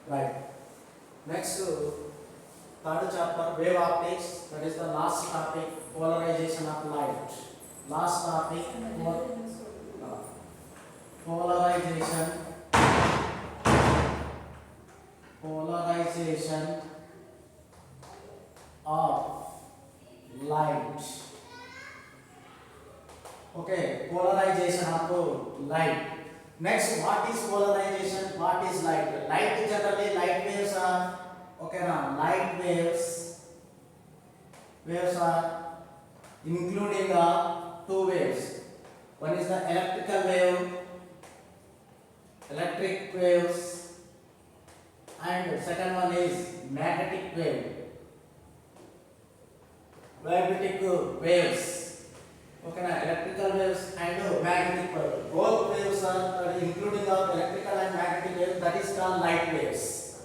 Right. Next, third chapter, wave optics. That is the last topic, polarization of light. Last topic, polarization. Polarization of light. Okay, polarization of light. Next, what is polarization? What is light? Light generally, light waves are okay now. Light waves are including two waves. One is the electric waves, and second one is magnetic waves. Okay, now electrical waves and magnetic waves. Both waves are including of electrical and magnetic waves. That is called light waves.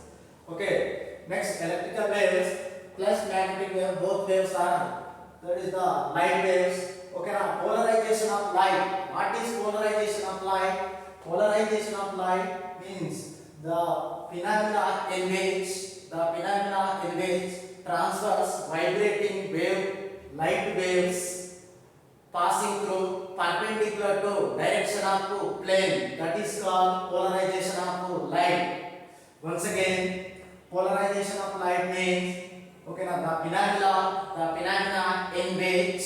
Okay. Next, electrical waves plus magnetic waves. Both waves are, that is the light waves. Okay, now polarization of light. What is polarization of light? Polarization of light means the phenomena in which transverse vibrating light waves passing through perpendicular to direction of plane, that is called polarization of light. Once again, polarization of light means okay now the phenomena in which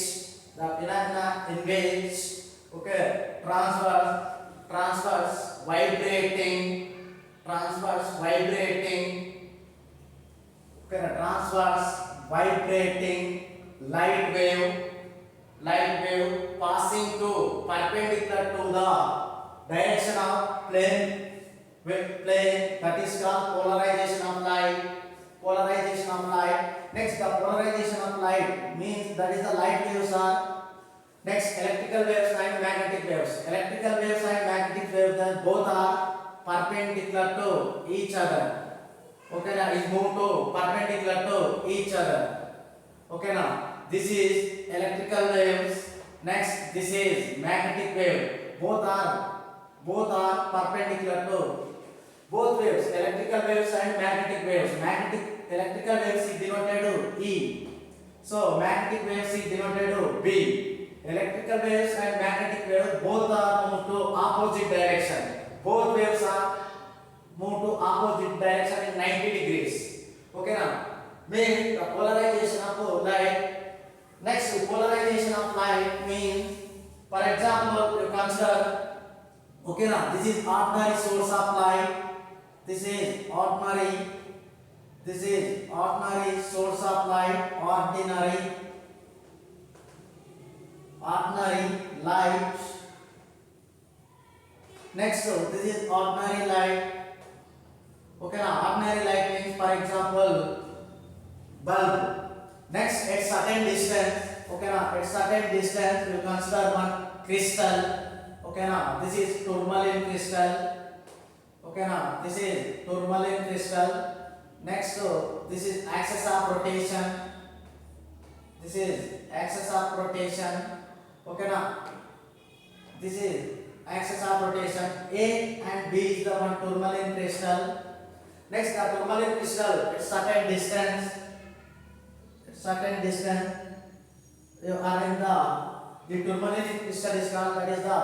okay transverse vibrating light wave passing through perpendicular to the direction of plane, that is called polarization of light. Next, the polarization of light means that is the light waves are. Next, electrical waves and magnetic waves. Electrical waves and magnetic waves, then both are perpendicular to each other. Okay, now is moved to perpendicular to each other. Okay, now this is electrical waves. Next, this is magnetic wave. Both are perpendicular to both waves, electrical waves and magnetic waves. Electrical waves is denoted E. So magnetic waves is denoted B. Electrical waves and magnetic waves both are moved to opposite direction. Both waves are moved to opposite direction in 90 degrees. Okay now, means the polarization of light. Next, polarization of light means, for example, you consider, okay now, this is ordinary source of light. This is ordinary source of light, ordinary light. Next, this is ordinary light. Okay now, ordinary light means, for example, bulb. Next, at certain distance, okay now, at certain distance you consider one crystal. Okay now, this is tourmaline crystal. Okay now, this is tourmaline crystal. Next, this is axis of rotation. Okay now, this is axis of rotation. A and B is the one tourmaline crystal. Next, the tourmaline crystal at certain distance you are in the tourmaline crystal is called, that is the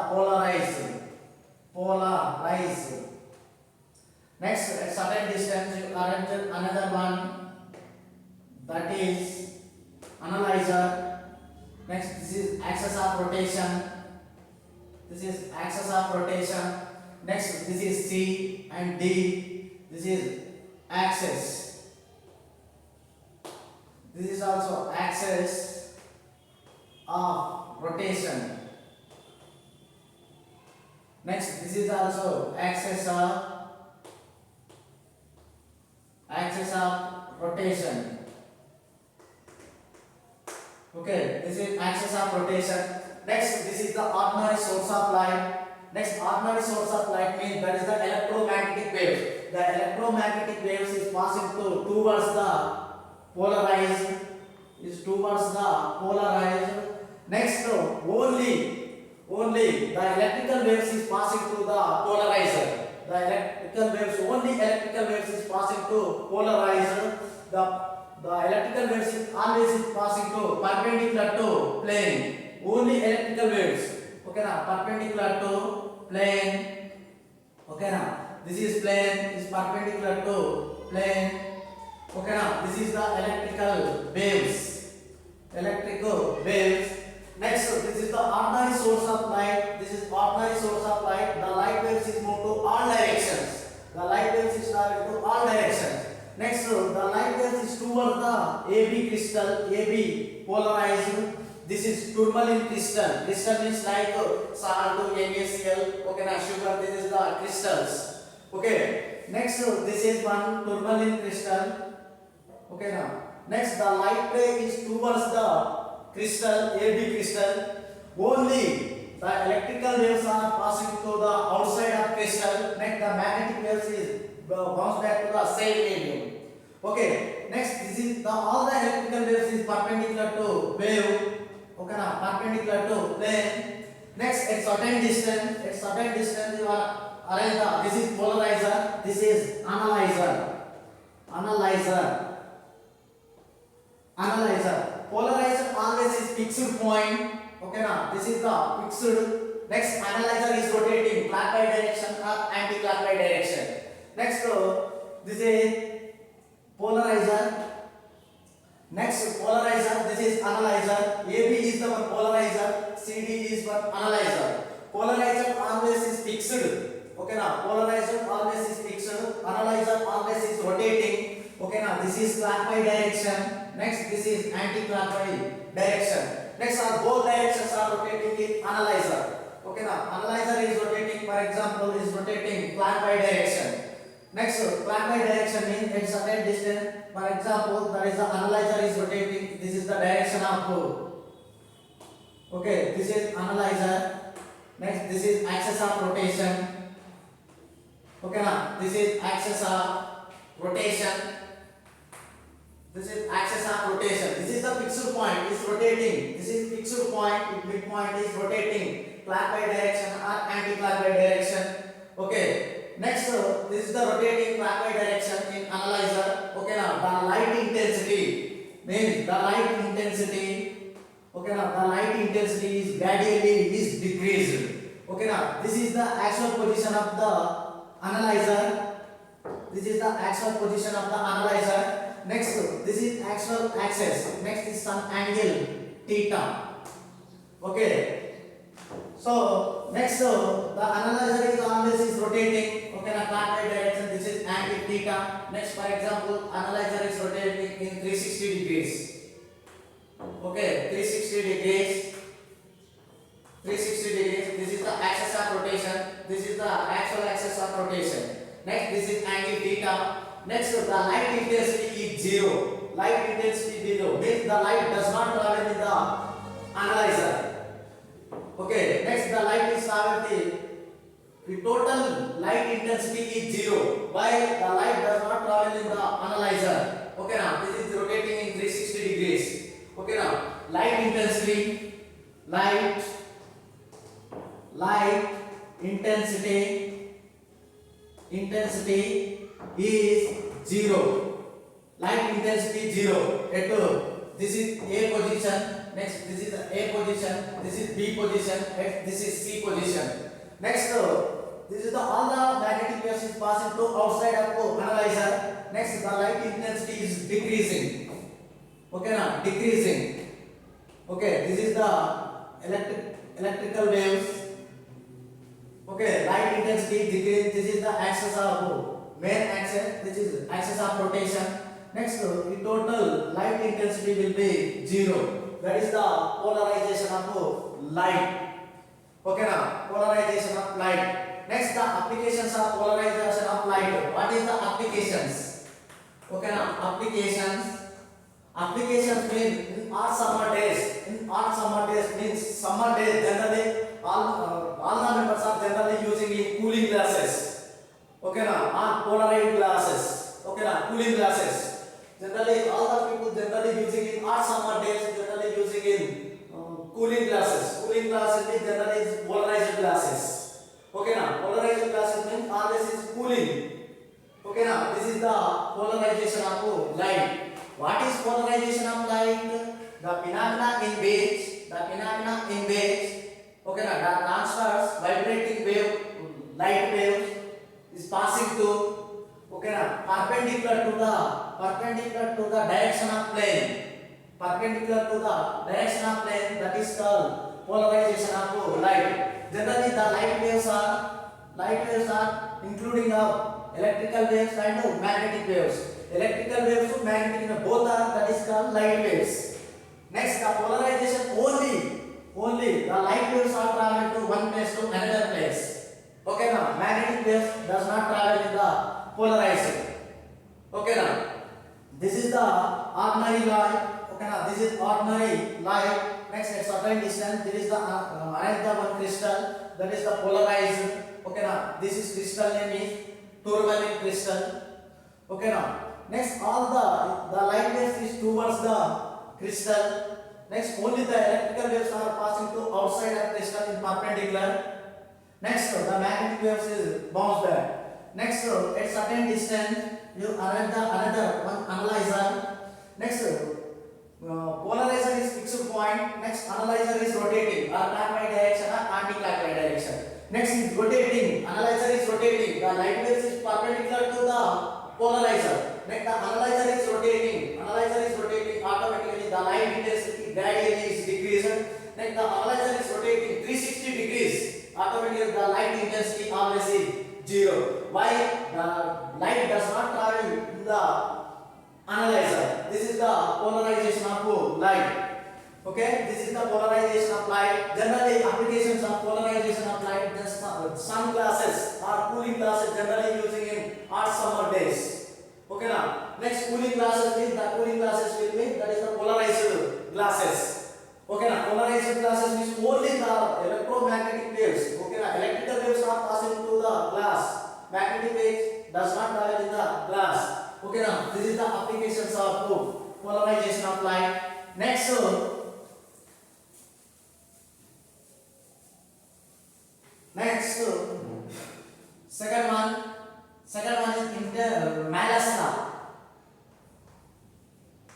polarized. Next, at certain distance you are in another one, that is analyzer. Next, this is axis of rotation. Next, this is C and D. This is axis. This is also axis of rotation. Next, this is also axis of rotation. Okay, this is axis of rotation. Next, this is the ordinary source of light. Next, ordinary source of light means that is the electromagnetic waves. The electromagnetic waves is passing towards the polarized. Next, only the electrical waves is passing through the polarizer. polarized. The electrical waves is always is passing to perpendicular to plane. Only electrical waves. Okay na, perpendicular to plane. Okay na, this is plane is perpendicular to plane. Okay na, this is the electrical waves. Electrical waves. Next, this is the ordinary source of light. This is ordinary source of light. The light waves is moved to all directions. The light waves is traveling to all directions. Next, the light waves is towards the AB crystal. AB polarized. This is tourmaline crystal. Crystal means like salt, NaCl. Okay, now sugar. This is the crystals. Okay. Next, this is one tourmaline crystal. Okay, now. Next, the light ray is towards the crystal, AB crystal. Only the electrical waves are passing to the outside of crystal. Next, the magnetic waves is bounce back to the same medium. Okay. Next, this is the all the electrical waves is perpendicular to wave. Okay, now perpendicular to plane. Next, at certain distance, you are arrange the. This is polarizer. This is analyzer. Analyzer. Polarizer always is fixed point. Okay now, this is the fixed. Next, analyzer is rotating clockwise direction or anti-clockwise direction. Next, this is polarizer. Next, polarizer. This is analyzer. AB is the one polarizer. CD is one analyzer. Polarizer always is fixed. Okay now, polarizer always is fixed. Analyzer always is rotating. Okay now, this is clockwise direction. Next, this is anti-clockwise direction. Next, both directions are rotating in analyzer. Okay now, analyzer is rotating, for example, is rotating clockwise direction. Next, clockwise direction means at certain distance. For example, that is the analyzer is rotating. This is the direction of flow. Okay, this is analyzer. Next, this is axis of rotation. Okay now, this is axis of rotation. This is axis of rotation. This is the fixed point is rotating. This is fixed point. Midpoint is rotating clockwise direction or anti-clockwise direction. Okay. Next, this is the rotating clockwise direction in analyzer. Okay now, the light intensity means the light intensity. Okay now, the light intensity is gradually is decreased. Okay now, this is the actual position of the analyzer. This is the actual position of the analyzer. Next, this is actual axis. Next is some angle theta. Okay. So next, the analyzer is always is rotating. Okay, na clockwise direction. This is angle theta. Next, for example, analyzer is rotating in 360 degrees. Okay, 360 degrees. 360 degrees. This is the axis of rotation. This is the actual axis of rotation. Next, this is angle theta. Next, the light intensity is 0. Light intensity 0 means the light does not travel in the analyzer. Okay. Next, the light is traveling. The total light intensity is 0. Why the light does not travel in the analyzer? Okay now, this is rotating in 360 degrees. Okay now, light intensity, light intensity is 0. Light intensity 0. This is A position. Next, this is A position. This is B position. This is C position. Next, this is the all the magnetic waves is passing to outside of the analyzer. Next, the light intensity is decreasing. Okay now, decreasing. Okay, this is the electrical waves. Okay, light intensity decrease. This is the axis of main axis. This is axis of rotation. Next, the total light intensity will be 0. That is the polarization of light. Okay now, polarization of light. Next, the applications of polarization of light. What is the applications? Okay now, applications. Applications mean in hot summer days. In hot summer days means summer days generally all the members are generally using in cooling glasses. Okay now, or polarized glasses. Okay now, cooling glasses. Generally all the people generally using in hot summer days generally using in cooling glasses. Cooling glasses means generally is polarized glasses. Okay now, polarized glasses means always is cooling. Okay. Okay, now this is the polarization of light. What is polarization of light? The phenomena in which okay, now the transverse vibrating wave, light waves is passing to, okay, now perpendicular to the direction of plane. Perpendicular to the direction of plane, that is called polarization of light. Generally, the light waves are including of electrical waves and magnetic waves. Electrical waves and magnetic both are, that is called light waves. Next, the polarization only the light waves are travel to one place to another place. Okay, now magnetic waves does not travel in the polarization. Okay, now this is the ordinary light. Okay, now this is ordinary light. Next, at certain distance, there is the another one crystal, that is the polarized. Okay, now this is crystal name is tourmaline crystal. Okay, now next, all the light waves is towards the crystal. Next, only the electrical waves are passing to outside of crystal in perpendicular. Next, the magnetic waves is bounce back. Next, at certain distance, you another one analyzer. Next, polarizer is fixed point. Next, analyzer is rotating, or clockwise direction or anti-clockwise direction. Next is rotating. Analyzer is rotating. The light waves is perpendicular to the polarizer. Next, the analyzer is rotating. Analyzer is rotating. Automatically, the light intensity gradually is decreasing. Next, the analyzer is rotating 360 degrees. Automatically, the light intensity always is zero. Why? The light does not travel in the analyzer. This is the polarization of light. Okay, this is the polarization of light. Generally, applications of polarization of light, just sunglasses or cooling glasses generally using in hot summer days. Okay, now next, cooling glasses means that is the polarized glasses. Okay, now polarized glasses means only the electromagnetic waves. Okay, now electrical waves are passing through the glass. Magnetic waves does not travel in the glass. Okay, now this is the applications of polarization of light. Next, second one is Malus law.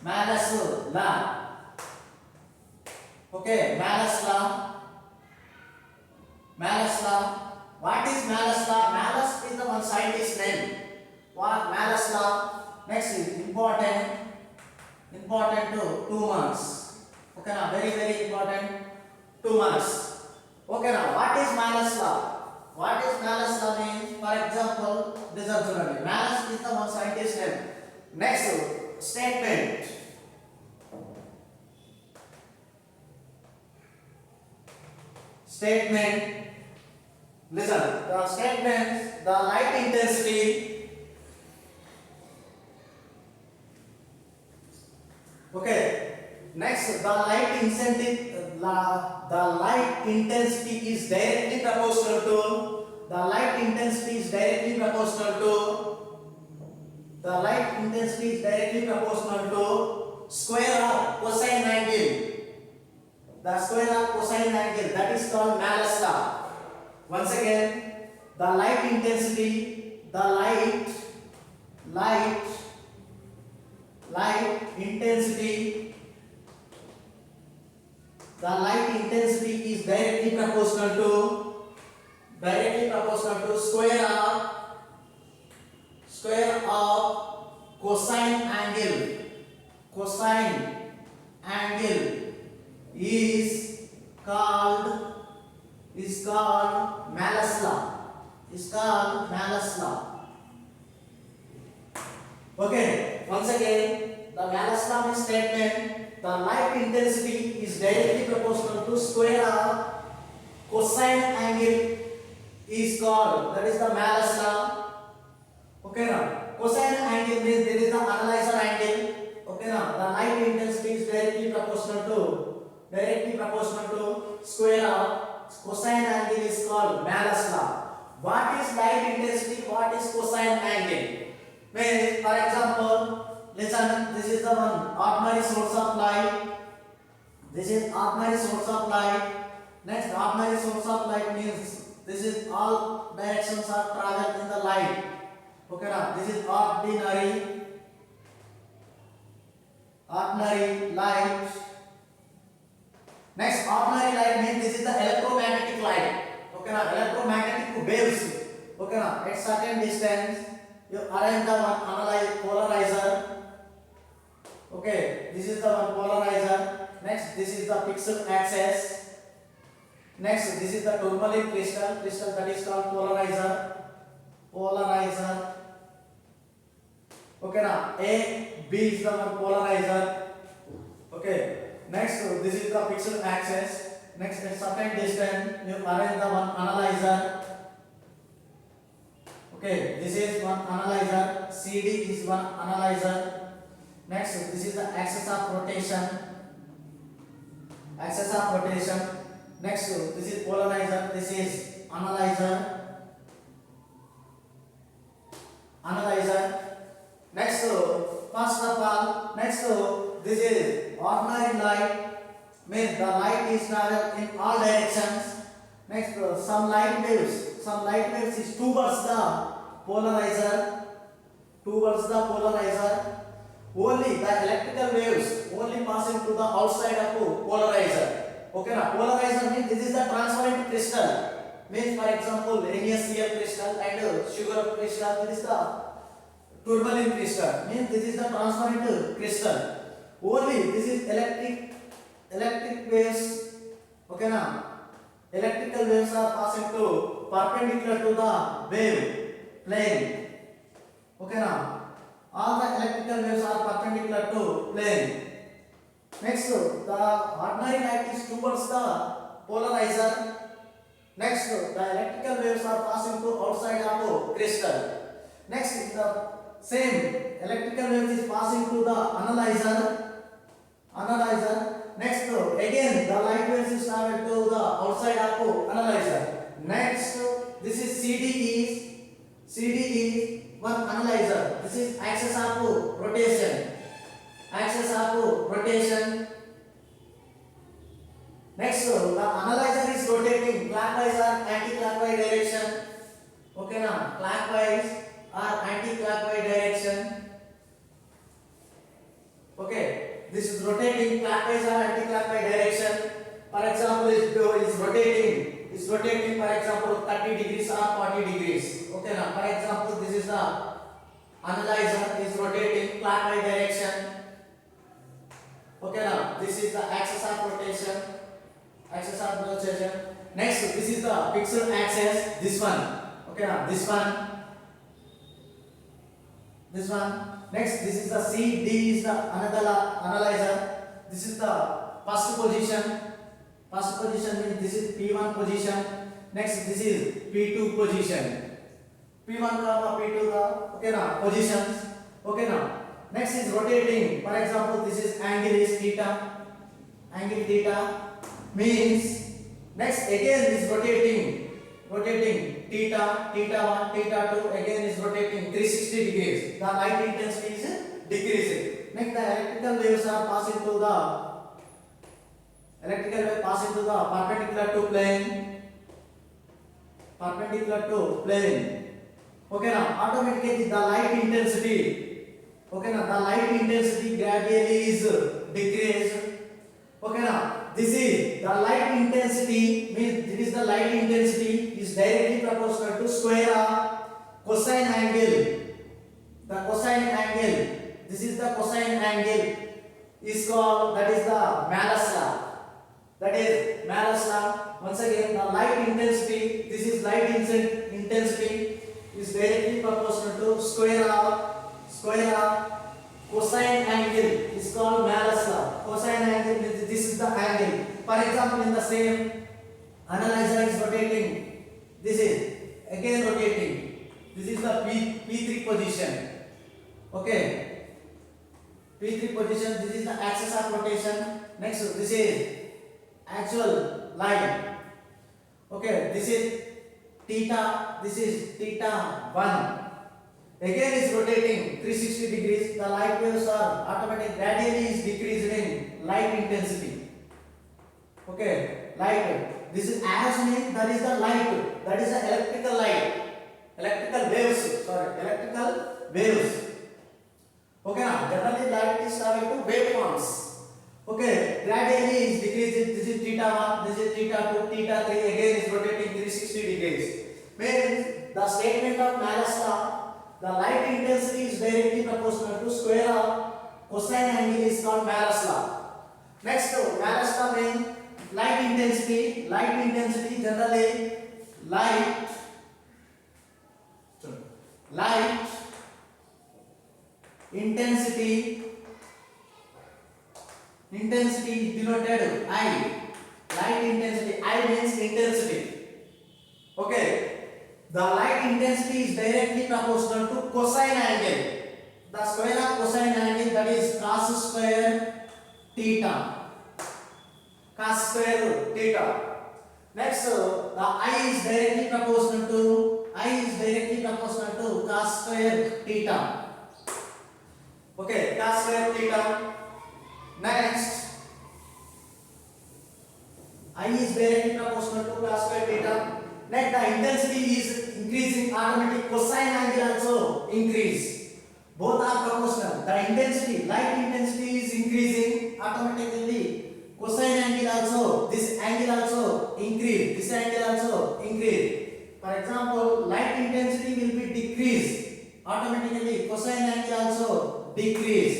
Malus law. Okay, Malus law. What is Malus law? Malus is the one scientist name. What Malus law? Next is important to 2 months. Okay, now very important 2 months. Okay, now what is Malus law? What is Malus law means? For example, this is Malus is the one scientist name. Next, statement. Listen, the statement, the light intensity. Okay. Next, the light intensity is directly proportional to square of cosine angle. The square of cosine angle, that is called Malus law. Once again, the light intensity, the light intensity is directly proportional to square of cosine angle. Cosine angle is called Malus law. Okay, once again, the Malus law means statement, the light intensity is directly proportional to square of cosine angle is called, that is the Malus law. Okay, now cosine angle means there is the analyzer angle. Okay, now the light intensity is directly proportional to square of cosine angle is called Malus law. What is light intensity? What is cosine angle? Means, for example, listen, this is the one ordinary source of light. Next, ordinary source of light means this is all directions are traveled in the light. Okay na, this is ordinary light. Next, ordinary light means this is the electromagnetic light. Okay na, electromagnetic waves. Okay na, at certain distance you arrange the one polarizer. Okay, this is the one polarizer. Next, this is the pixel axis. Next, this is the tourmaline crystal that is called polarizer. Okay na, A, B is the one polarizer. Okay, next this is the pixel axis. Next, at certain distance you arrange the one analyzer. Okay, this is one analyzer. CD is one analyzer. Next, this is the axis of rotation. Next, this is polarizer. This is analyzer. Next, first of all, this is ordinary light. Means the light is travel in all directions. Next, some light waves is towards the polarizer. Only the electrical waves only passing to the outside of polarizer. Okay na, polarizer means this is the transparent crystal. Means for example NaCl crystal and sugar crystal. This is the tourmaline crystal. Means this is the transparent crystal. Only this is electric waves. Okay na, electrical waves are passing to perpendicular to the wave plane. Okay na, all the electrical waves are perpendicular to plane. Next, the ordinary light is towards the polarizer. Next, the electrical waves are passing to outside of crystal. Next, the same electrical waves is passing to the analyzer. Next, again the light waves is travel to the outside of analyzer. Next, this is CD is one analyzer. This is axis of rotation. Next, the analyzer is rotating clockwise or anti-clockwise direction. Okay na, clockwise or anti-clockwise direction. Okay, this is rotating clockwise or anti-clockwise direction. For example, is rotating for example 30 degrees or 40 degrees. Okay na, for example this is the analyzer is rotating clockwise direction. Okay na, this is the axis of rotation. Next, this is the pixel axis. This one. Okay na, this one. Next, this is the C. D is the another analyzer. This is the first position. Means this is P1 position. Next, this is P2 position. P1 comma P2 the okay na positions. Okay na. Next is rotating. For example, this is angle is theta. Means next again is rotating theta 1, theta 2 again is rotating 360 degrees. The light intensity is decreasing. Next, the electrical waves are passing to the perpendicular to plane. Okay now, automatically the light intensity gradually is decreased. Okay now, this is the light intensity means this is the light intensity is directly proportional to square of cosine angle. The cosine angle, this is the cosine angle is called, that is the Malus law. Once again, the light intensity, this is light intensity is directly proportional to square of cosine angle is called Malus law. Cosine angle means this is the angle. For example, in the same analyzer is rotating. This is again rotating. This is the P3 position. Okay. P3 position. This is the axis of rotation. Next, this is actual line. Okay. This is theta. This is theta 1. Again is rotating 360 degrees. The light waves are automatically gradually is decreased in light intensity. Okay, light. This is as means that is the light. That is the electrical light. Electrical waves. Electrical waves. Okay, now generally light is traveling to waveforms. Okay, gradually is decreasing. This is theta 1, this is theta 2, theta 3, again is rotating 360 degrees. Means the statement of Malus law, the light intensity is directly proportional to square of cosine angle is called Malus law. Next, Malus law means light intensity. Light intensity generally light intensity is denoted I. Light intensity, I means intensity. Okay, the light intensity is directly proportional to cosine angle. The square of cosine angle, that is cos square theta. Cos square theta. Next, the I is directly proportional to cos square theta. Okay, cos square theta. Next, I is directly proportional to cos square theta. Next, the intensity is increasing, automatic cosine angle also increase. Both are proportional. The intensity, light intensity is increasing, automatically cosine angle also, this angle also increase, this angle also increase. For example, light intensity will be decreased, automatically cosine angle also decrease.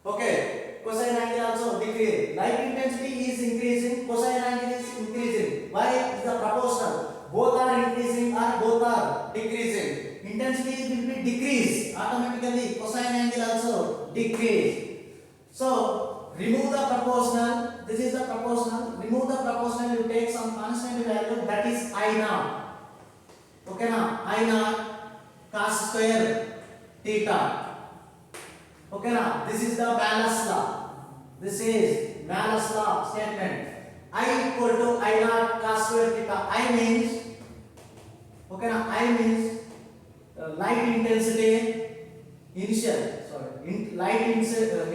Okay, cosine angle also decrease. Light intensity is increasing, cosine angle is increasing. Why? It is the proportional. Both are increasing or both are decreasing. Intensity will be decreased, automatically cosine angle also decrease. So remove the proportional. This is the proportional. Remove the proportional. You take some constant value, that is I naught. Okay, now I naught cos square theta. Okay, now this is the Malus law. This is Malus law statement. I equal to I naught cos square theta. I means, okay, now I means light intensity initial. Light intensity.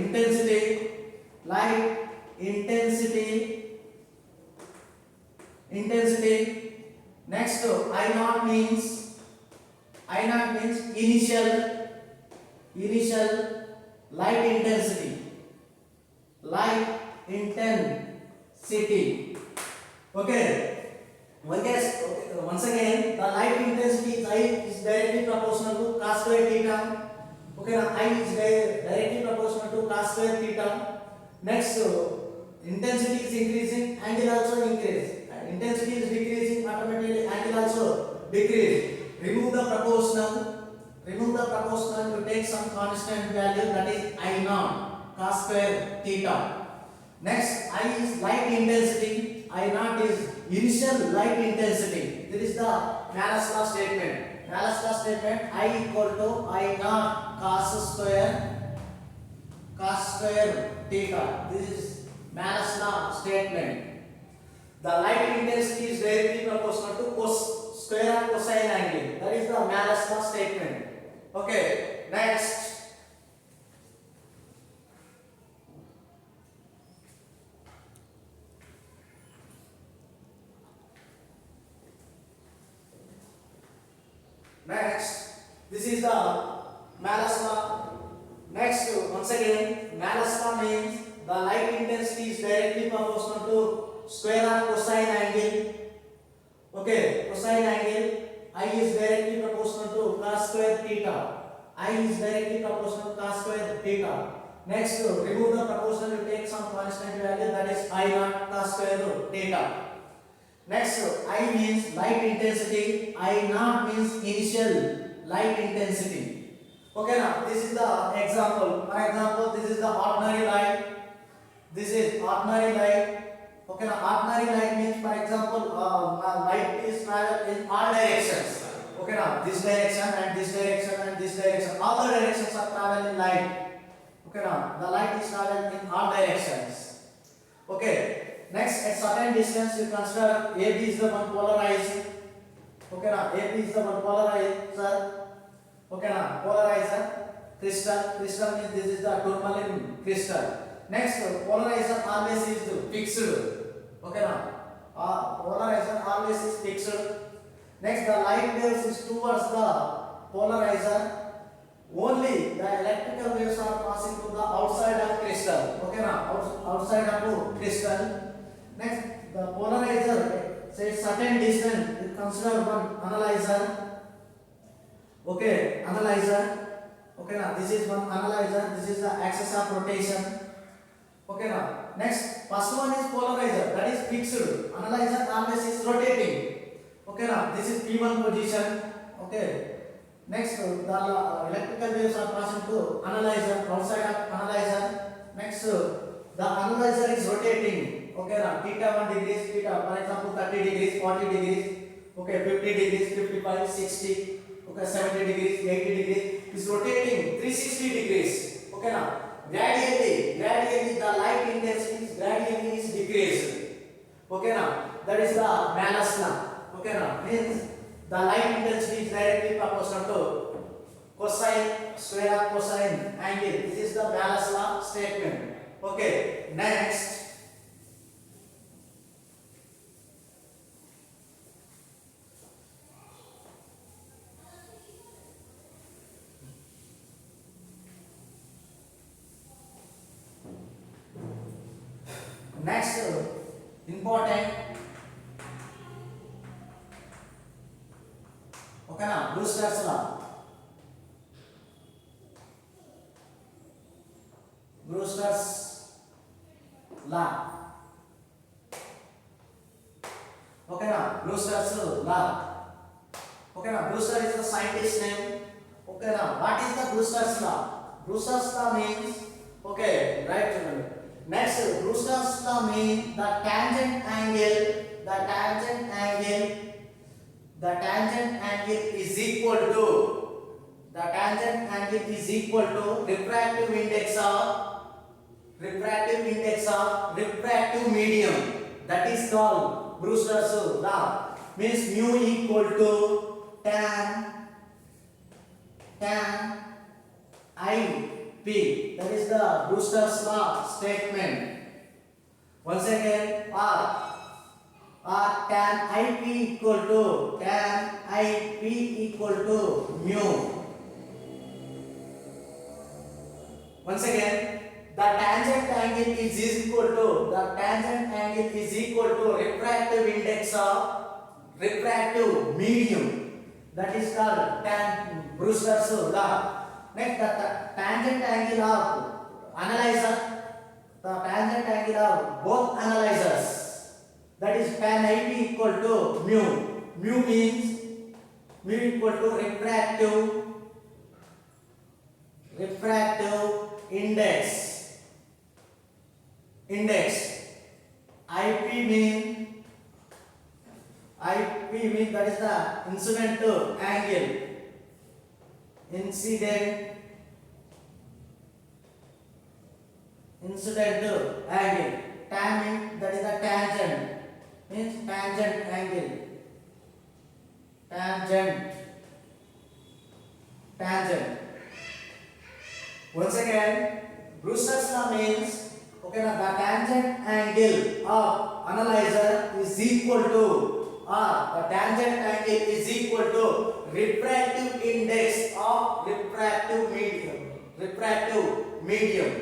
Next, I naught means initial light intensity. Okay, once again, the light intensity I is directly proportional to cos square theta. Okay, now I is directly proportional to cos square theta. Next, intensity is increasing, angle also increase. Intensity is decreasing, automatically angle also decrease. Remove the proportional. You take some constant value, that is I naught cos square theta. Next, I is light intensity. I naught is initial light intensity. This is the Malus law statement. I equal to I naught cos square theta. This is Malus law statement. The light intensity is directly proportional to square of cosine angle. That is the Malus law statement. Okay, next. This is the Malus law. Next, once again, Malus law means the light intensity is directly proportional to square of cosine angle. Okay, cosine angle. I is directly proportional to cos square theta. Next, remove the proportional. You take some constant value, that is I naught cos square theta. Next, I means light intensity. I naught means initial light intensity. Okay, now this is the example. For example, this is the ordinary light. Okay, now ordinary light means, for example, light is travel in all directions. Okay, now this direction and this direction and this direction, all the directions are travel in light. Okay, now the light is traveling in all directions. Okay, next, at certain distance you consider AB is the one polarized. Okay, now AB is the one polarizer. Okay, now polarizer crystal means this is the tourmaline crystal. Next, polarizer always is fixed. Okay, now polarizer always is fixed. Next, the light waves is towards the polarizer. only the electrical waves are passing to the outside of crystal. Okay, now outside of crystal. Next, the polarizer say certain distance is considered one analyzer. Okay, analyzer. Okay, now this is one analyzer. This is the axis of rotation. Okay, now next first one is polarizer, that is fixed. Analyzer always is rotating. Okay, now this is P1 position. Okay. Next, the electrical waves are passing to analyzer, outside of analyzer. Next, the analyzer is rotating. Okay, now theta 1 degrees, theta, for example, 30 degrees, 40 degrees, okay, 50 degrees, 55, 60, okay, 70 degrees, 80 degrees, is rotating 360 degrees. Okay, now gradually the light intensity is gradually is decreased. Okay, now that is the Malus law. Okay, now means the light intensity is directly proportional to cosine square of cosine angle. This is the Malus law statement. Okay, next. Next, important. Okay, now Brewster's law. Brewster's law. Okay, now Brewster's law. Okay, now Brewster is the scientist name. Okay, now what is the Brewster's law? Brewster's law means, okay, right children. Next, Brewster's law means the tangent angle is equal to refractive index of refractive medium. That is called Brewster's law. Means mu equal to tan I P. That is the Brewster's law statement. Once again, R tan IP equal to mu. Once again, the tangent angle is equal to refractive index of refractive medium. That is called tan Brewster's law. Next, the tangent angle of analyzer, the tangent angle of both analyzers, that is tan IP equal to mu. Mu means mu equal to refractive index. IP mean that is the incident angle. Incident angle. Tan means that is the tangent. Means tangent angle. Tangent. Once again, Brewster's law means, okay, now the tangent angle of analyzer is equal to, the tangent angle is equal to refractive index of refractive medium.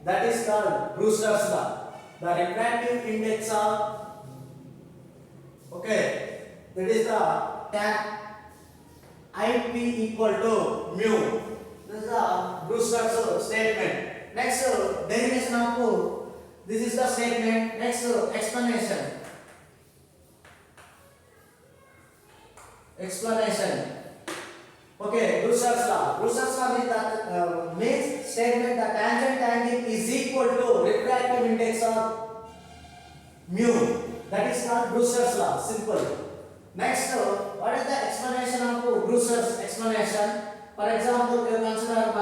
That is called Brewster's law. The refractive index of, okay, that is the tan IP equal to mu. This is the Brewster's statement. Next, derivation of this is the statement. Next, explanation. Okay, Brewster's law. Brewster's law means that makes statement that tangent angle is equal to refractive index of mu. That is called Brewster's law. Simple. Next, what is the explanation of Brewster's explanation? For example, you consider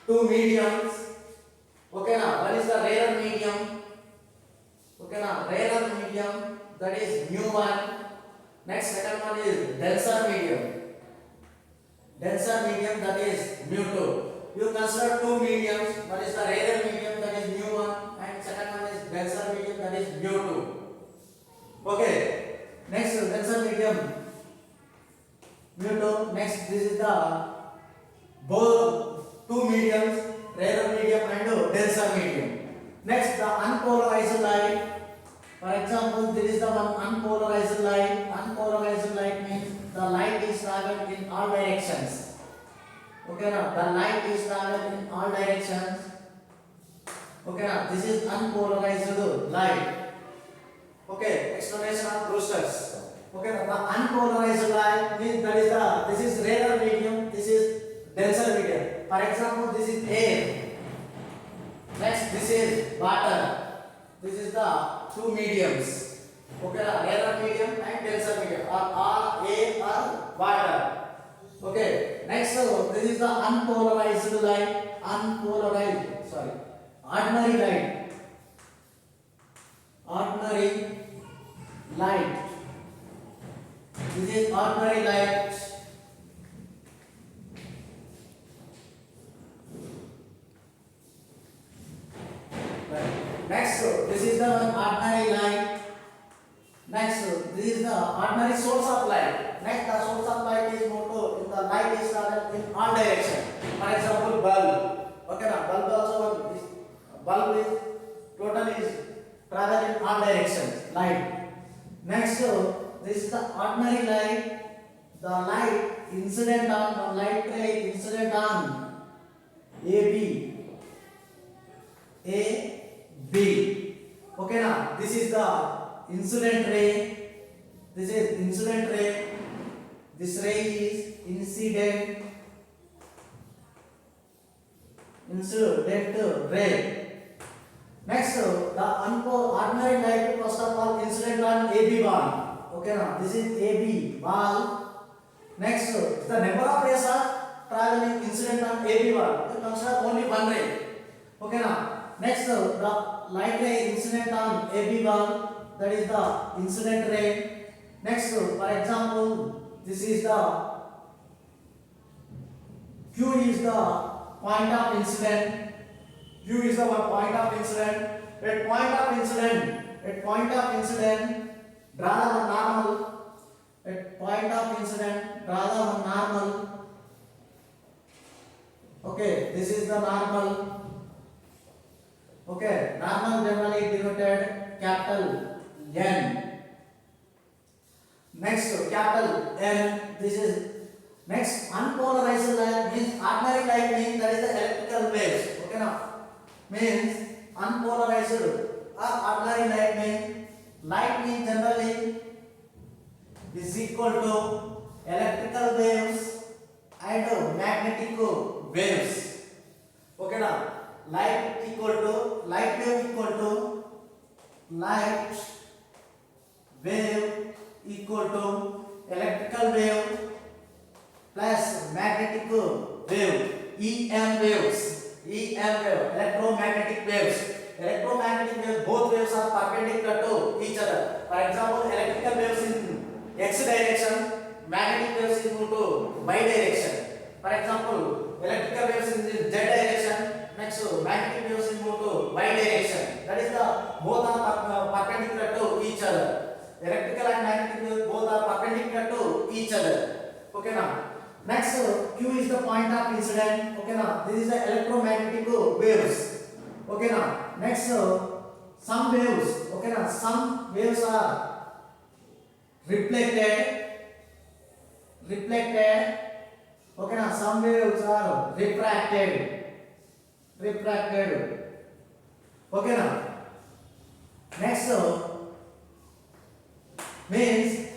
two mediums. Okay, now one is the rarer medium. Okay, now rarer medium, that is mu1. Next, second one is denser medium. Denser medium, that is mu2. You consider two mediums. One is the rarer medium, that is mu1, and second one is denser medium, that is mu2. Okay. Next, denser medium mu2. Next, this is the both two mediums, rarer medium and denser medium. Next, the unpolarized light. For example, there is the one unpolarized light. Unpolarized light means the light is traveled in all directions. Okay, now the light is traveled in all directions. Okay, now this is unpolarized light. Okay, explanation of Brewster's. Okay, now the unpolarized light means that is the this is rarer medium, this is denser medium. For example, this is air. Next, this is water. This is the two mediums. Okay, rarer medium and denser medium, or air or water. Okay, next, this is the unpolarized light. Ordinary light. Ordinary light. This is ordinary light. Next, this is the ordinary light. Next, this is the ordinary source of light. Next, the source of light is moto. The light is traveled in all direction. For example, bulb. Okay, now bulb also bulb is totally is travel in all directions. Light. Next, this is the ordinary light. The light incident on the light ray incident on AB. Okay, now this is the incident ray. This is incident ray. This ray is incident ray. Next, the ordinary light, first of all, incident on AB ball. Okay, now this is AB ball. Next, the number of rays are traveling incident on AB ball. You consider only one ray. Okay, now next, the light ray incident on AB ball, that is the incident ray. Next, for example, this is the Q is the point of incident. Q is the one point of incident. At point of incident, draw the normal. At point of incident, draw the normal. Okay, this is the normal. Okay, normal generally denoted capital N. Next, capital N. This is next unpolarized light means ordinary light means that is the electrical waves. Okay, now means unpolarized or ordinary light means generally is equal to electrical waves and magnetic waves. Okay, now light wave equal to light wave equal to electrical wave plus magnetic wave, EM waves, electromagnetic waves. Electromagnetic waves, both waves are perpendicular to each other. For example, electrical waves in x direction, magnetic waves in y direction. For example, electrical waves in z direction, next magnetic waves in y direction. That is the both are perpendicular to each other. Electrical and magnetic waves both are perpendicular to each other. Okay, now next, Q is the point of incident. Okay, now this is the electromagnetic waves. Okay, now next, some waves. Okay, now some waves are reflected. Okay, now some waves are refracted. Okay, now next, means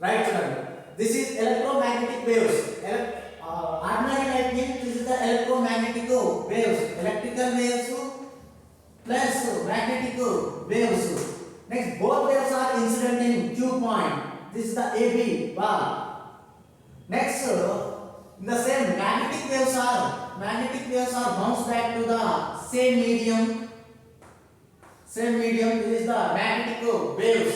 right children. This is electromagnetic waves. Ordinary light means this is the electromagnetic waves. Electrical waves plus magnetic waves. Next, both waves are incident in Q point. This is the AB bar. Next, in the same magnetic waves are bounced back to the same medium. This is the magnetic waves.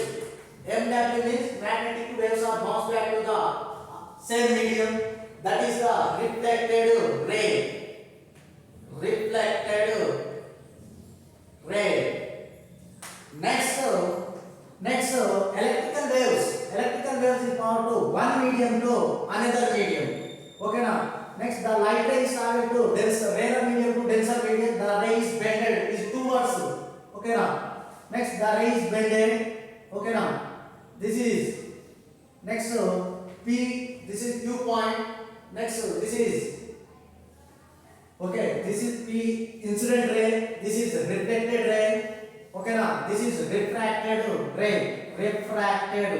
MW means magnetic waves are bounced back to the same medium. That is the reflected ray. Next, electrical waves. Electrical waves is power to one medium to another medium. Okay, now Next, the light ray is travel to denser, rarer medium to denser medium. The ray is bended is towards. Okay now. Next, the ray is bended. Okay now. This is next P. This is Q point. Next, this is okay. This is P incident ray. This is reflected ray. Okay now. This is refracted ray. Refracted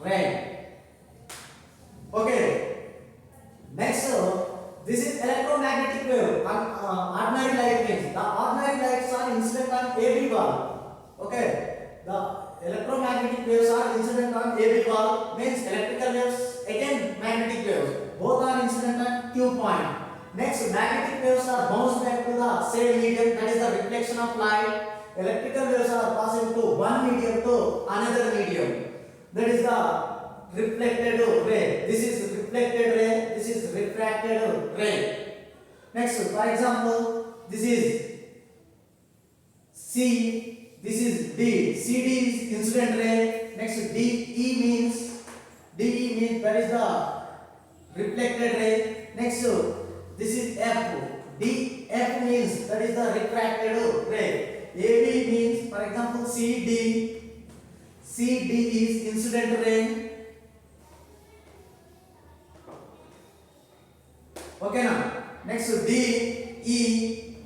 ray. Okay. Next, this is electromagnetic wave. Ordinary light waves. The ordinary lights are incident on AB wall. Okay. The electromagnetic waves are incident on AB wall. Means electrical waves again magnetic waves. Both are incident on Q point. Next, magnetic waves are bounced back to the same medium. That is the reflection of light. Electrical waves are passing to one medium to another medium. That is the reflected ray. This is reflected ray. This is refracted ray. Next, for example, this is C. This is D. CD is incident ray. Next, DE means that is the reflected ray. Next, this is F. DF means that is the refracted ray. AB means, for example, CD. CD is incident ray. Okay now. Next, DE.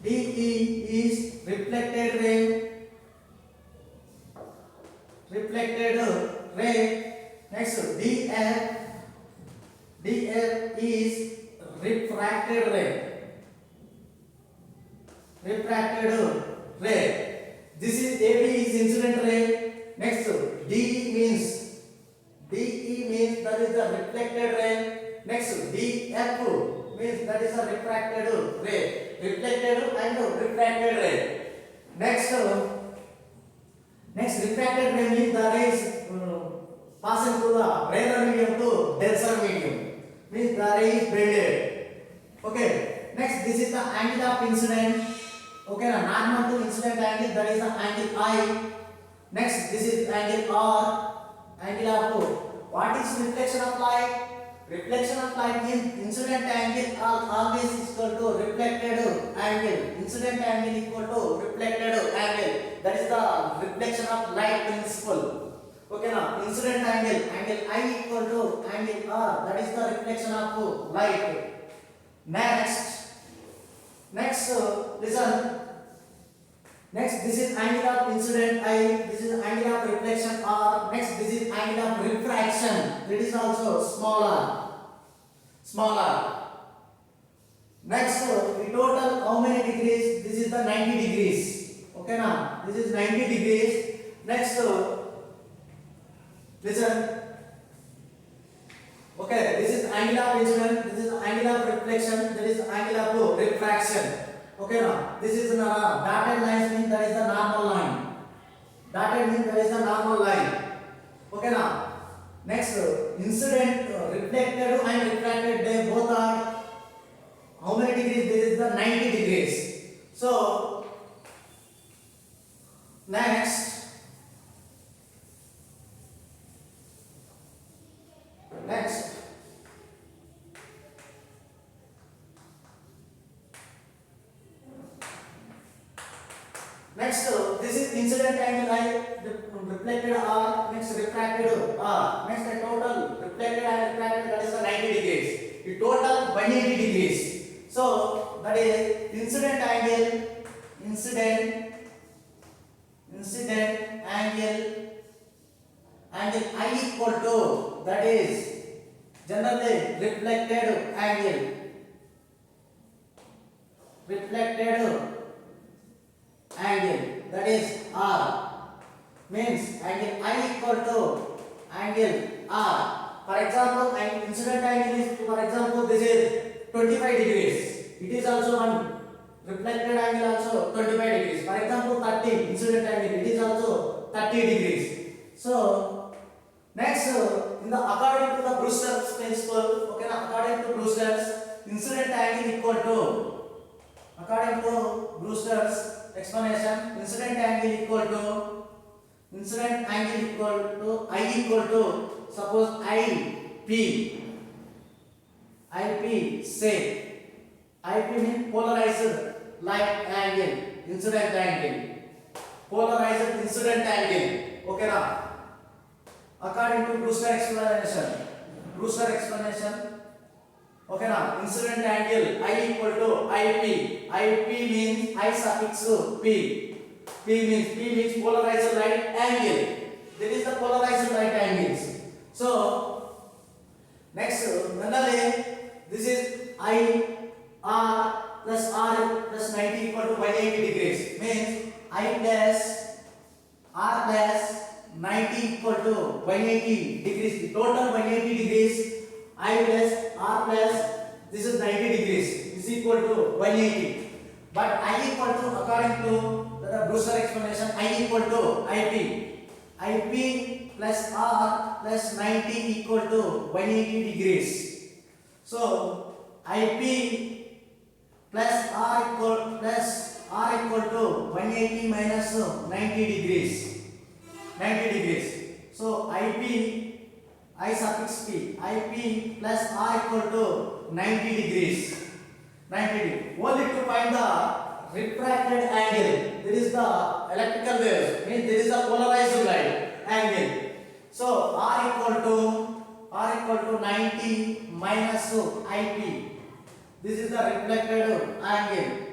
DE is reflected ray. Next, DF. DF is refracted ray. This is AB is incident ray. Next, DE means that is the reflected ray. Next, DF means that is a refracted ray. Reflected and refracted ray. Next, refracted ray means the rays passing to the rarer medium to denser medium. Means the ray is bended. Okay. Next, this is the angle of incident. Okay, normal to incident angle, that is the angle I. Next, this is angle R. Angle of what is reflection of light? Reflection of light means incident angle always is equal to reflected angle. Incident angle equal to reflected angle. That is the reflection of light principle. Okay now, incident angle I equal to angle R. That is the reflection of light. Next, listen. Next, this is angle of incident I. This is angle of reflection R. Next, this is angle of refraction. It is also smaller. Next, the total how many degrees? This is the 90 degrees. Okay now, this is 90 degrees. Next, listen. Okay, this is angle of incident. This is angle of reflection. There is angle of refraction. Okay now, this is dotted lines means that is the normal line. Dotted means that is the normal line. Okay now, next incident reflected and refracted, they both are how many degrees? This is the 90 degrees. So next, this is incident angle I, reflected R, next refracted R. Next, the total reflected and refracted, that is the 90 degrees. The total 180 degrees. So that is incident angle I equal to, that is generally reflected angle. That is R. Means angle I equal to angle R. For example, incident angle is, for example, this is 25 degrees. It is also one reflected angle also 25 degrees. For example, 30 incident angle, it is also 30 degrees. So next, in the according to the Brewster's principle, okay, according to Brewster's, incident angle equal to, according to Brewster's explanation, incident angle equal to incident angle equal to I equal to suppose IP say IP means polarized light angle, incident angle, polarized incident angle. Okay na? According to Brewster explanation, okay na, incident angle I equal to IP means I suffix P means polarized light angle. That is the polarized light angles. So next, generally this is I R plus 90 equal to 180 degrees. Means I plus R plus 90 equal to 180 degrees. The total 180 degrees. I plus R plus this is 90 degrees is equal to 180. But I equal to, according to the Brewster explanation, I equal to IP plus R plus 90 equal to 180 degrees. So IP plus R equal to 180 minus 90 degrees. So IP I suffix P IP plus R equal to 90 degrees. Only to find the refracted angle. There is the electrical waves. Means there is a polarized light angle. So R equal to 90 minus IP. This is the reflected angle.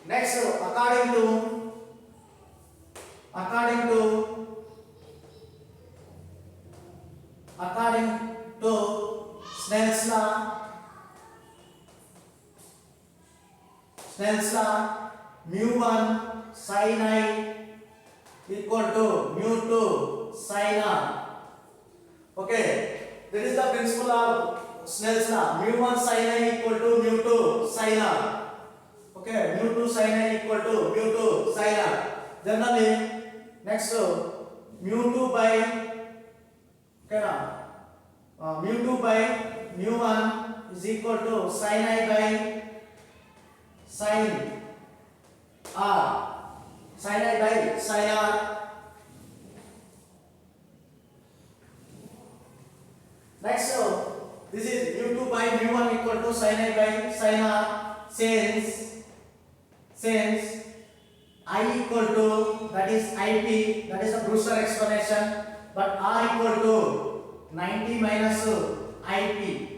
Next, according to Snell's law, mu1 sin I equal to mu2 sin R. Okay, that is the principle of Snell's law. mu1 sin I equal to mu2 sin R. Okay, mu2 sin I equal to mu2 sin R. Generally, next mu2 by mu2 by mu1 is equal to sin I by sin R. Sin I by sin R. Next, this is mu2 by mu1 equal to sin I by sin R. Since I equal to, that is IP, that is the Brewster explanation, but R equal to 90 minus IP.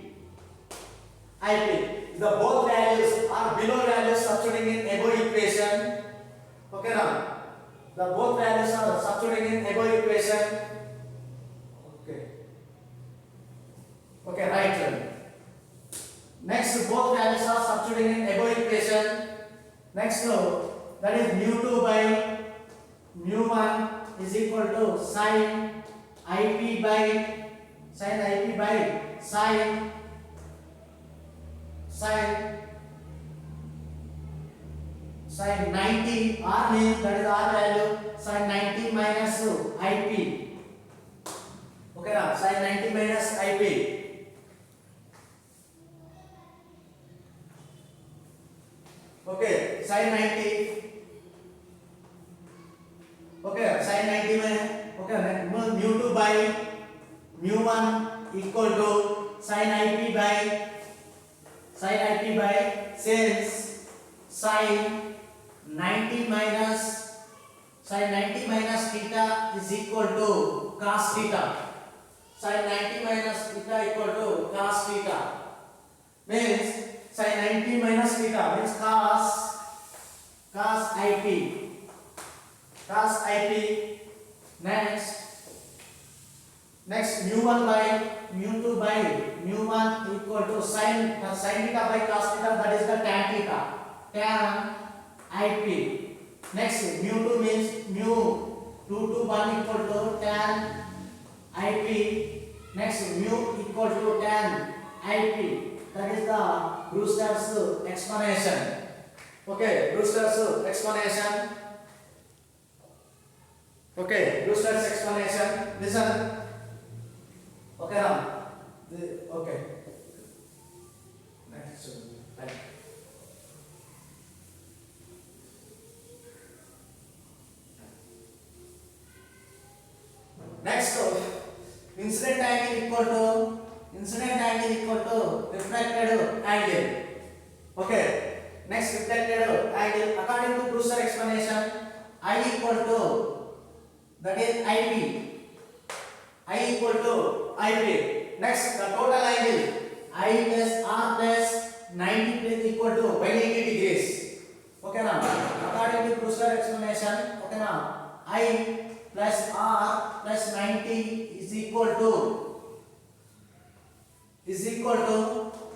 The both values are below values substituting in above equation. Okay now, the both values are substituting in above equation. Okay, right. Next, both values are substituting in above equation. Next, that is mu2 by mu1 is equal to sin IP by sin 90. R means, that is R value, sin 90 minus IP. Okay now, sin 90 minus IP. Okay, sin 90. Okay, sin 90 minus, okay, mu2 by mu1 equal to sin IP by since sin 90 minus theta is equal to cos theta. Sin 90 minus theta equal to cos theta. Means sin 90 minus theta means cos IP. Next mu1 by mu2 by mu1 equal to sin theta by cos theta, that is the tan theta, tan IP. Next mu2 means mu 2 to 1 equal to tan IP. Next mu equal to tan IP. That is the Brewster's explanation. Okay, Brewster's explanation. Listen. Okay now. Okay. Next. incident angle equal to refracted angle. Okay, next reflected angle according to Brewster explanation, I equal to, that is IP, I equal to IP. Next, the total angle I plus R plus 90 plus equal to 180 degrees. Okay now, according to Brewster explanation, okay now, I plus R plus 90 is equal to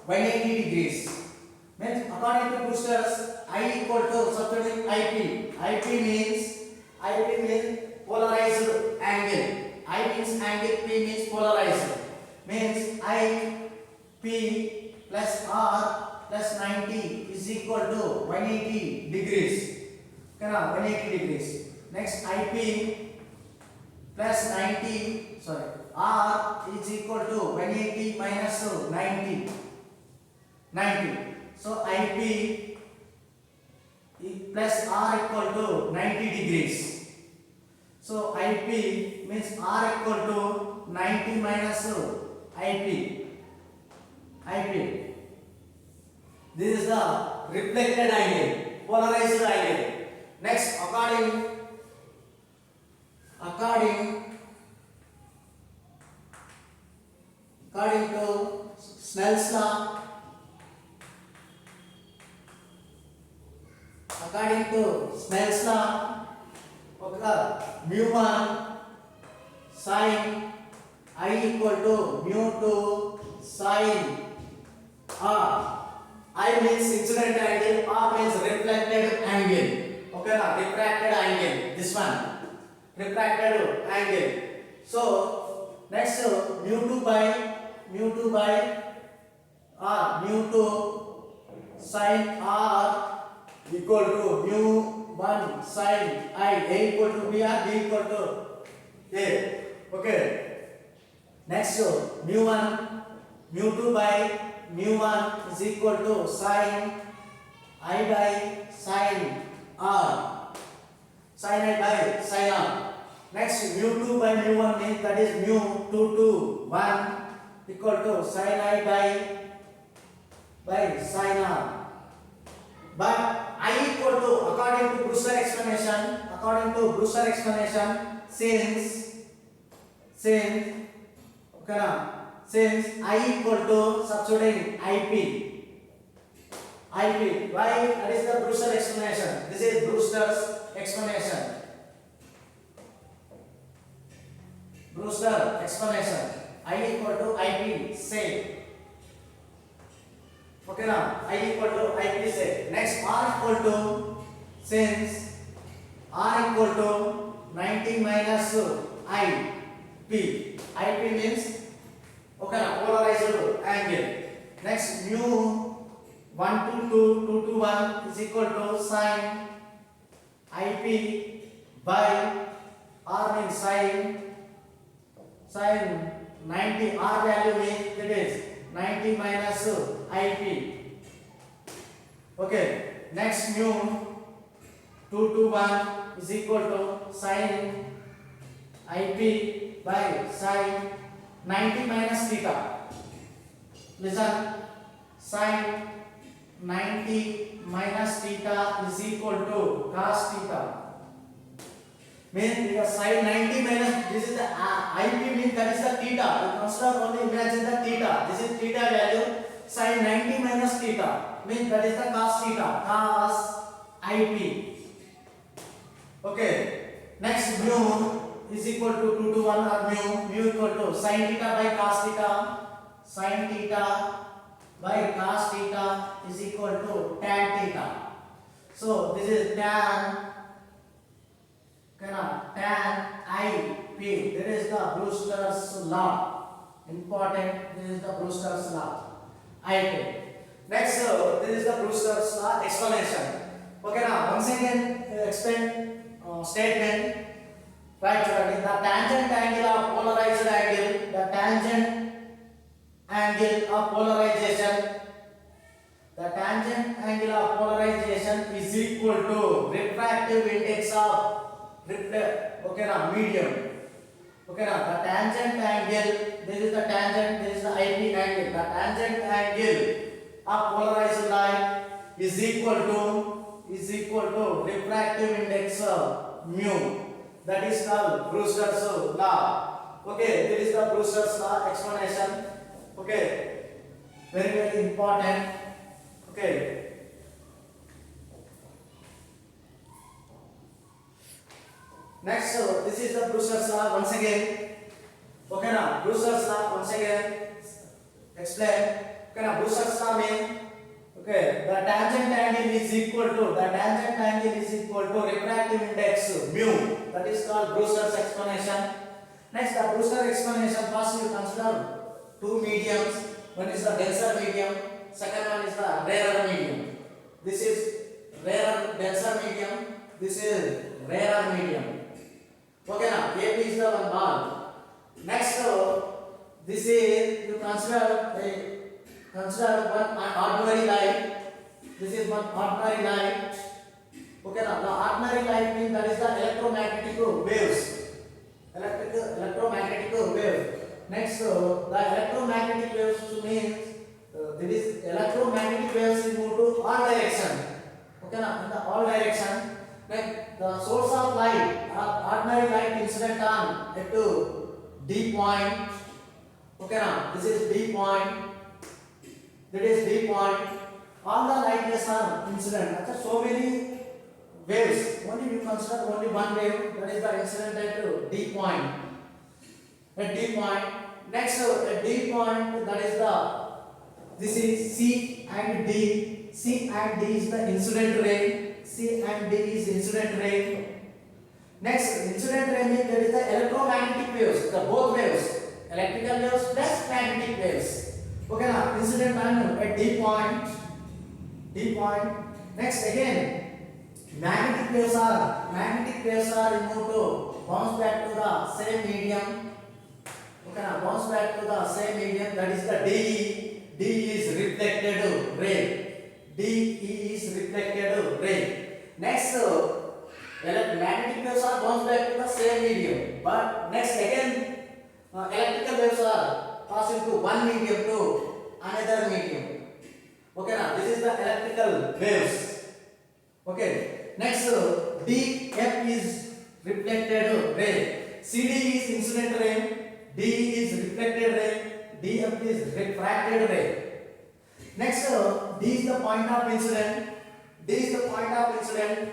180 degrees. Means according to Brewster's, I equal to substituting IP. IP means polarized angle. I means angle, P means polarized. Means I P plus R plus 90 is equal to 180 degrees. Okay now, 180 degrees. Next IP plus 90, sorry, R is equal to 180 minus 90. So IP plus R equal to 90 degrees. So IP means R equal to 90 minus IP. This is the reflected angle, polarized angle. Next, according to Snell's law, okay, mu1 sin I equal to mu2 sin R. I means incident angle, R means reflected angle. Okay na, refracted angle. This one, refracted angle. So next, mu2 by R, mu2 sin R equal to mu1 sin I. A equal to B or B equal to A. Okay. Next, mu2 by mu1 is equal to sin I by sin R. Sin I by sin R. Next, mu2 by mu1 means that is mu 2 to 1 equal to sin I by sin R. But I equal to, according to Brewster explanation, since I equal to substituting IP. Why? That is the Brewster explanation. This is Brewster's explanation. I equal to IP say. Okay now, I equal to IP say. Next, R equal to, since R equal to 90 minus IP. IP means, okay now, polarized angle. Next, mu 1 to 2 to 1 is equal to sin IP by R means sin 90. R value means it is 90 minus IP. Okay. Next, mu 2 to 1 is equal to sin IP by sin 90 minus theta. Listen, sin 90 minus theta is equal to cos theta. Means because sin 90 minus, this is the IP means that is the theta. You consider only, imagine the theta. This is theta value. Sin 90 minus theta means that is the cos theta. Cos IP. Okay. Next, mu is equal to 2 to 1 or mu equal to sin theta by cos theta. Sin theta by cos theta is equal to tan theta. So this is tan IP. There is the Brewster's law. Important. This is the Brewster's law. IP. Next, this is the Brewster's law explanation. Okay, now once again explain statement. Right, the tangent angle of polarized angle, the tangent angle of polarization, the tangent angle of polarization is equal to refractive index of medium. Okay, now the tangent angle, this is the tangent, this is the IP angle. The tangent angle of polarized light is equal to refractive index of mu. That is called Brewster's law. Okay, there is the Brewster's law explanation. Okay, very important. Okay. Next, this is the Brewster's law once again. Okay, now Brewster's law once again. Explain. Okay, now Brewster's law means okay, the tangent angle is equal to refractive index mu. That is called Brewster's explanation. Next, the Brewster explanation. First, you consider two mediums. One is the denser medium. Second one is the rarer medium. This is rarer denser medium. This is rarer medium. Okay, now AP is the one ball. Next, this is you consider one ordinary light. This is one ordinary light. Okay, now the ordinary light means that is the electromagnetic waves. Electromagnetic wave. Next, the electromagnetic waves means there is electromagnetic waves move to all direction. Okay, now in the all direction. Like the source of light, ordinary light incident on at D point. Okay, now this is D point. That is D point. All the light rays are incident. After so many waves, only you consider only one wave. That is the incident at D point. At D point. Next, at D point, that is this is C and D. C and D is the incident ray. C and D is incident ray. Next, incident ray means there is the electromagnetic waves, the both waves, electrical waves plus magnetic waves. Okay, now incident angle at D point. D point. Next, again, magnetic waves are removed to bounce back to the same medium. Okay, now bounce back to the same medium. That is the DE. DE is reflected ray. DE is reflected ray. Next, magnetic waves are bounce back to the same medium. But next again, electrical waves are passing to one medium to another medium. Okay, now this is the electrical waves. Okay. Next, DF is reflected ray. CD is incident ray. D is reflected ray. DF is refracted ray. Next, D is the point of incident. D is the point of incident.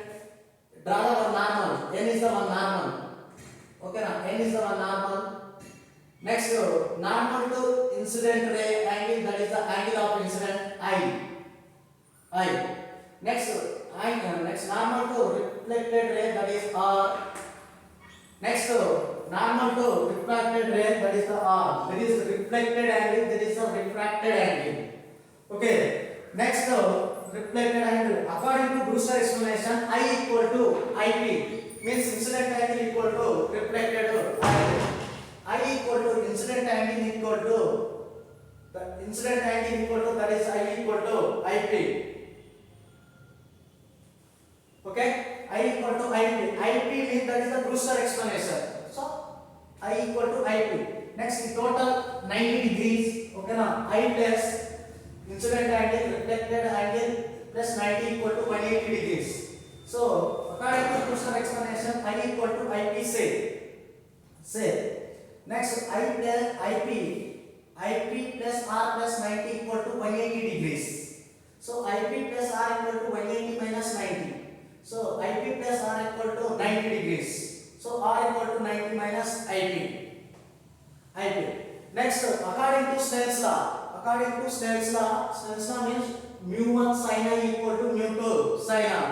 Draw the one normal. N is the one normal. Okay, now N is the one normal. Next, normal to incident ray angle, that is the angle of incident I. Next, normal to reflected ray, that is R. Next, normal to refracted ray, that is the R. There is reflected angle, there is a refracted angle. Okay. Next, reflected angle. According to Brewster explanation, I equal to IP means incident angle equal to reflected angle. I equal to incident angle equal to the incident angle equal to, that is I equal to IP. Okay, I equal to IP. IP means that is the Brewster explanation. So I equal to IP. Next, in total 90 degrees. Okay, now I plus incident angle, reflected angle plus 90 equal to 180 degrees. So according to Brewster explanation, I equal to IP say. Next, I plus IP plus R plus 90 equal to 180 degrees. So IP plus R equal to 180 minus 90. So IP plus R equal to 90 degrees. So R equal to 90 minus IP. Next, according to Snell's law, Snell's law means mu1 sin I equal to mu2 sin R.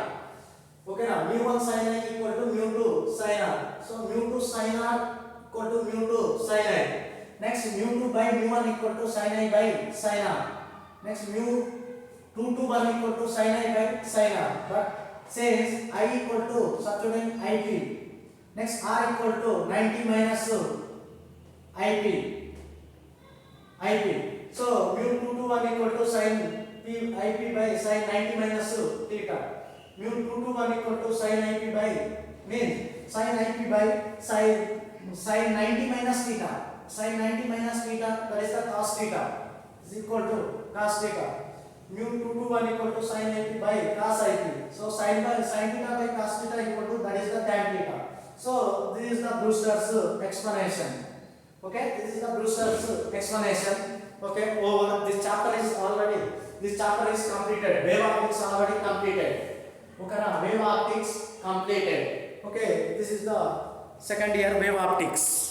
Okay, now mu1 sin I equal to mu2 sin R. So mu2 sin R equal to mu2 sin I. Next, mu2 by mu1 equal to sin I by sin R. Next, mu2 to 1 equal to sin I by sin R. But since I equal to substituting IP. Next, R equal to 90 minus IP. So mu2 to 1 equal to sin IP by sin 90 minus theta. Mu2 to 1 equal to sin IP by means sin IP by sin sin 90 minus theta. Sin 90 minus theta, that is the cos theta, is equal to cos theta. Mu 2 to 1 equal to sin 90 by cos 80. So sin theta by cos theta equal to, that is the tan theta. So this is the Brewster's explanation. Okay, this is the Brewster's explanation. Okay, over this chapter is completed. Wave optics already completed. Okay, na wave optics completed. Okay, this is the second year wave optics.